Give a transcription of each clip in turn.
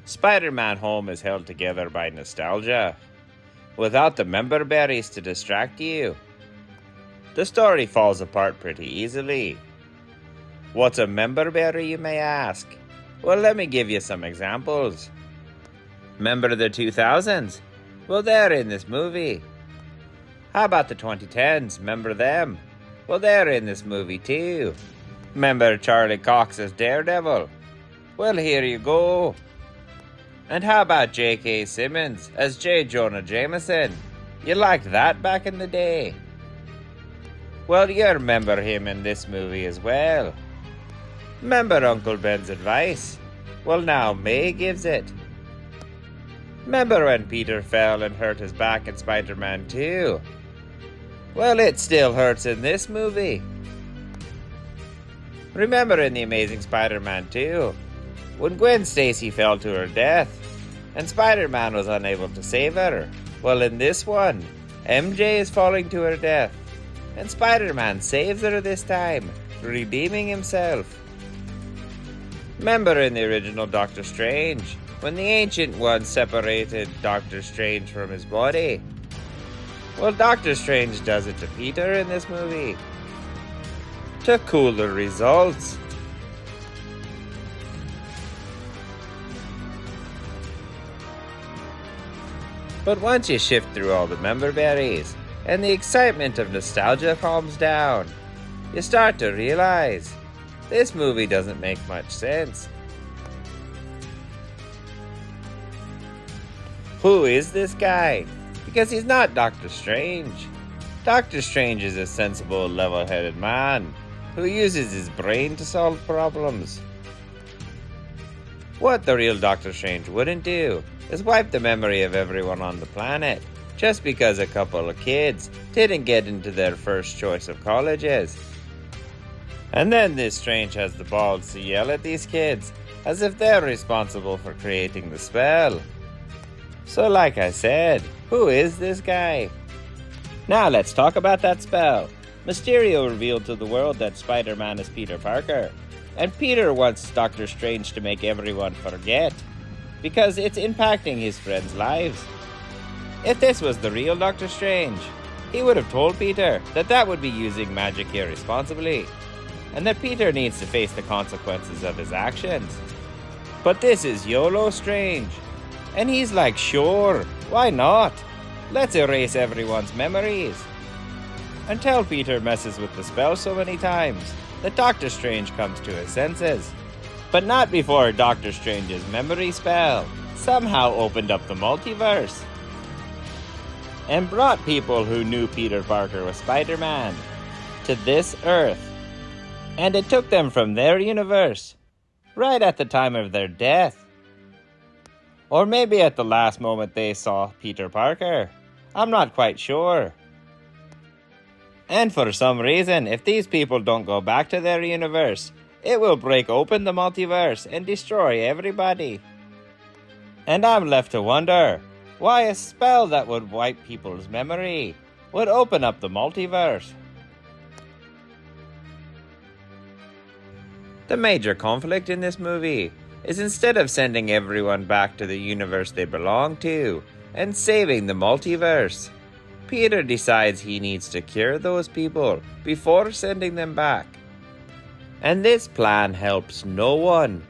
Spider-Man home is held together by nostalgia. Without the member berries to distract you, the story falls apart pretty easily. What's a member berry, you may ask? Well, let me give you some examples. Remember the 2000s? Well, they're in this movie. How about the 2010s? Remember them? Well, they're in this movie too. Remember Charlie Cox as Daredevil? Well, here you go. And how about J.K. Simmons as J. Jonah Jameson? You liked that back in the day? Well, you remember him in this movie as well. Remember Uncle Ben's advice? Well, now May gives it. Remember when Peter fell and hurt his back in Spider-Man 2? Well, it still hurts in this movie. Remember in The Amazing Spider-Man 2, when Gwen Stacy fell to her death, and Spider-Man was unable to save her? Well, in this one, MJ is falling to her death, and Spider-Man saves her this time, redeeming himself. Remember in the original Doctor Strange, when the Ancient One separated Doctor Strange from his body? Well, Doctor Strange does it to Peter in this movie, to cooler results. But once you shift through all the member berries, and the excitement of nostalgia calms down, you start to realize this movie doesn't make much sense. Who is this guy? Because he's not Doctor Strange. Doctor Strange is a sensible, level-headed man who uses his brain to solve problems. What the real Doctor Strange wouldn't do is wipe the memory of everyone on the planet just because a couple of kids didn't get into their first choice of colleges. And then this Strange has the balls to yell at these kids as if they're responsible for creating the spell. So like I said, who is this guy? Now let's talk about that spell. Mysterio revealed to the world that Spider-Man is Peter Parker, and Peter wants Doctor Strange to make everyone forget, because it's impacting his friends' lives. If this was the real Doctor Strange, he would have told Peter that that would be using magic irresponsibly, and that Peter needs to face the consequences of his actions. But this is YOLO Strange, and he's like, sure, why not? Let's erase everyone's memories. Until Peter messes with the spell so many times that Doctor Strange comes to his senses. But not before Doctor Strange's memory spell somehow opened up the multiverse and brought people who knew Peter Parker was Spider-Man to this Earth. And it took them from their universe, right at the time of their death. Or maybe at the last moment they saw Peter Parker. I'm not quite sure. And for some reason, if these people don't go back to their universe, it will break open the multiverse and destroy everybody. And I'm left to wonder why a spell that would wipe people's memory would open up the multiverse. The major conflict in this movie is instead of sending everyone back to the universe they belong to and saving the multiverse, Peter decides he needs to cure those people before sending them back. And this plan helps no one.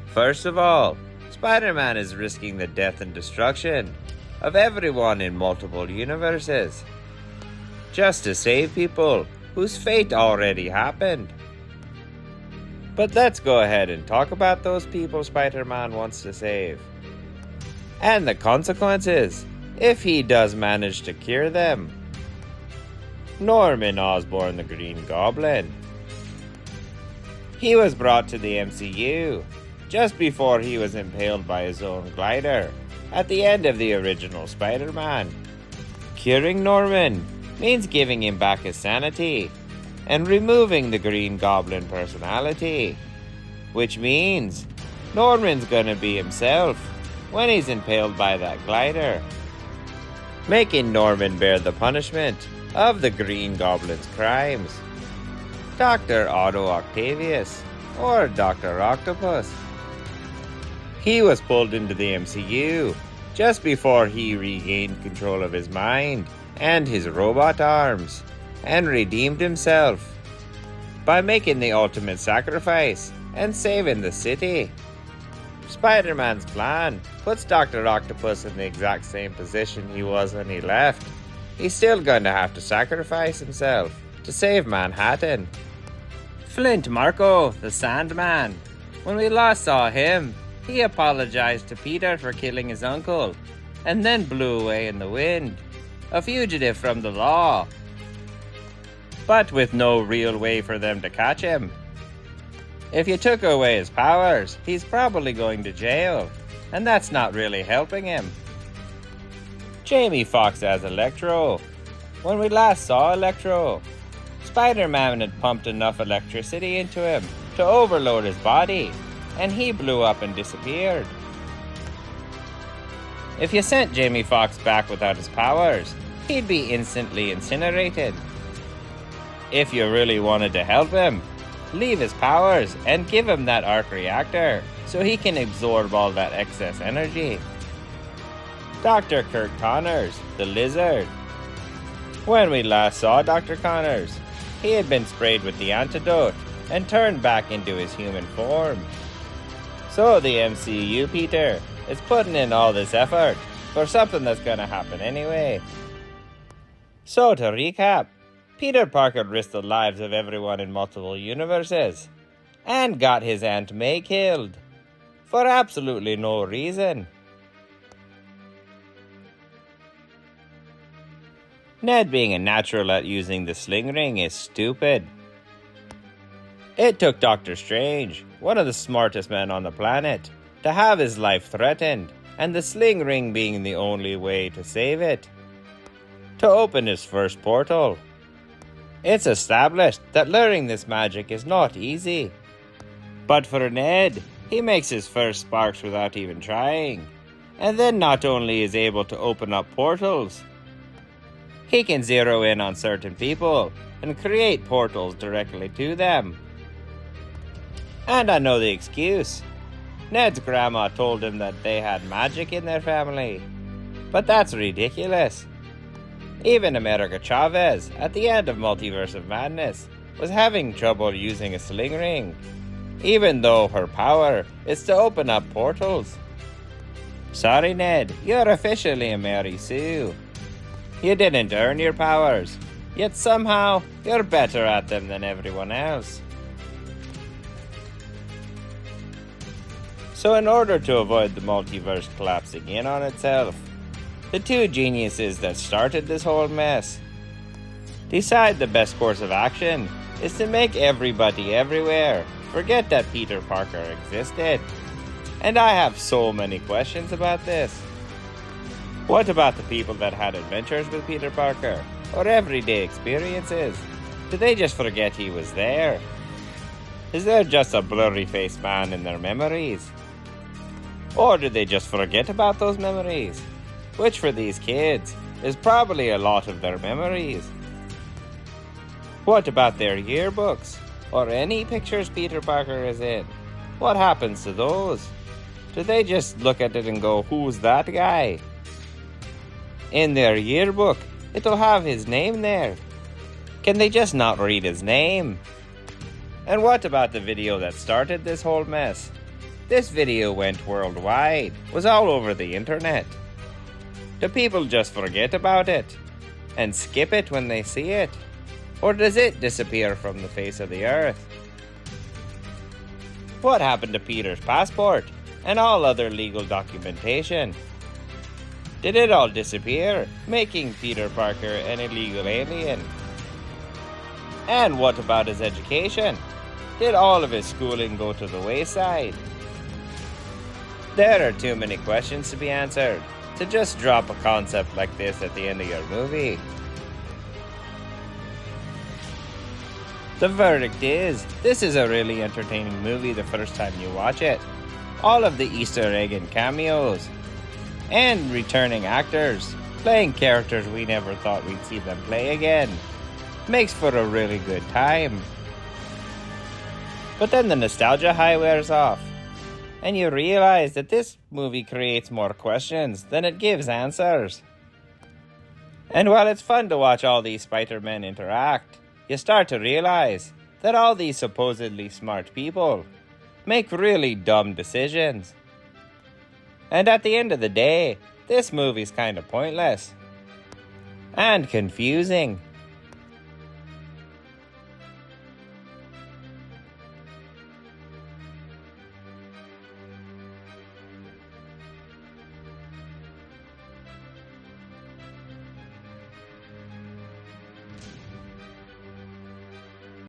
First of all, Spider-Man is risking the death and destruction of everyone in multiple universes, just to save people whose fate already happened. But let's go ahead and talk about those people Spider-Man wants to save, and the consequences if he does manage to cure them. Norman Osborn, the Green Goblin. He was brought to the MCU just before he was impaled by his own glider at the end of the original Spider-Man. Curing Norman means giving him back his sanity and removing the Green Goblin personality, which means Norman's gonna be himself when he's impaled by that glider, making Norman bear the punishment of the Green Goblin's crimes. Dr. Otto Octavius, or Dr. Octopus. He was pulled into the MCU just before he regained control of his mind and his robot arms, and redeemed himself by making the ultimate sacrifice and saving the city. Spider-Man's plan puts Dr. Octopus in the exact same position he was when he left. He's still going to have to sacrifice himself to save Manhattan. Flint Marko, the Sandman. When we last saw him, he apologized to Peter for killing his uncle, and then blew away in the wind, a fugitive from the law, but with no real way for them to catch him. If you took away his powers, he's probably going to jail, and that's not really helping him. Jamie Foxx as Electro. When we last saw Electro, Spider-Man had pumped enough electricity into him to overload his body, and he blew up and disappeared. If you sent Jamie Foxx back without his powers, he'd be instantly incinerated. If you really wanted to help him, leave his powers and give him that arc reactor so he can absorb all that excess energy. Dr. Kirk Connors, the Lizard. When we last saw Dr. Connors, he had been sprayed with the antidote and turned back into his human form. So the MCU, Peter, is putting in all this effort for something that's gonna happen anyway. So to recap, Peter Parker risked the lives of everyone in multiple universes, and got his Aunt May killed, for absolutely no reason. Ned being a natural at using the sling ring is stupid. It took Doctor Strange, one of the smartest men on the planet, to have his life threatened, and the sling ring being the only way to save it, to open his first portal. It's established that learning this magic is not easy. But for Ned, he makes his first sparks without even trying, and then not only is able to open up portals, he can zero in on certain people and create portals directly to them. And I know the excuse. Ned's grandma told him that they had magic in their family. But that's ridiculous. Even America Chavez, at the end of Multiverse of Madness, was having trouble using a sling ring, even though her power is to open up portals. Sorry, Ned, you're officially a Mary Sue. You didn't earn your powers, yet somehow you're better at them than everyone else. So in order to avoid the multiverse collapsing in on itself, the two geniuses that started this whole mess decide the best course of action is to make everybody everywhere forget that Peter Parker existed. And I have so many questions about this. What about the people that had adventures with Peter Parker, or everyday experiences? Did they just forget he was there? Is there just a blurry-faced man in their memories? Or did they just forget about those memories? Which for these kids is probably a lot of their memories. What about their yearbooks? Or any pictures Peter Parker is in? What happens to those? Do they just look at it and go, who's that guy? In their yearbook, it'll have his name there. Can they just not read his name? And what about the video that started this whole mess? This video went worldwide, was all over the internet. Do people just forget about it and skip it when they see it? Or does it disappear from the face of the earth? What happened to Peter's passport and all other legal documentation? Did it all disappear, making Peter Parker an illegal alien? And what about his education? Did all of his schooling go to the wayside? There are too many questions to be answered to just drop a concept like this at the end of your movie. The verdict is, this is a really entertaining movie the first time you watch it. All of the Easter egg and cameos, and returning actors, playing characters we never thought we'd see them play again, makes for a really good time. But then the nostalgia high wears off. and you realize that this movie creates more questions than it gives answers. And while it's fun to watch all these Spider-Men interact, you start to realize that all these supposedly smart people make really dumb decisions. And at the end of the day, this movie's kind of pointless and confusing.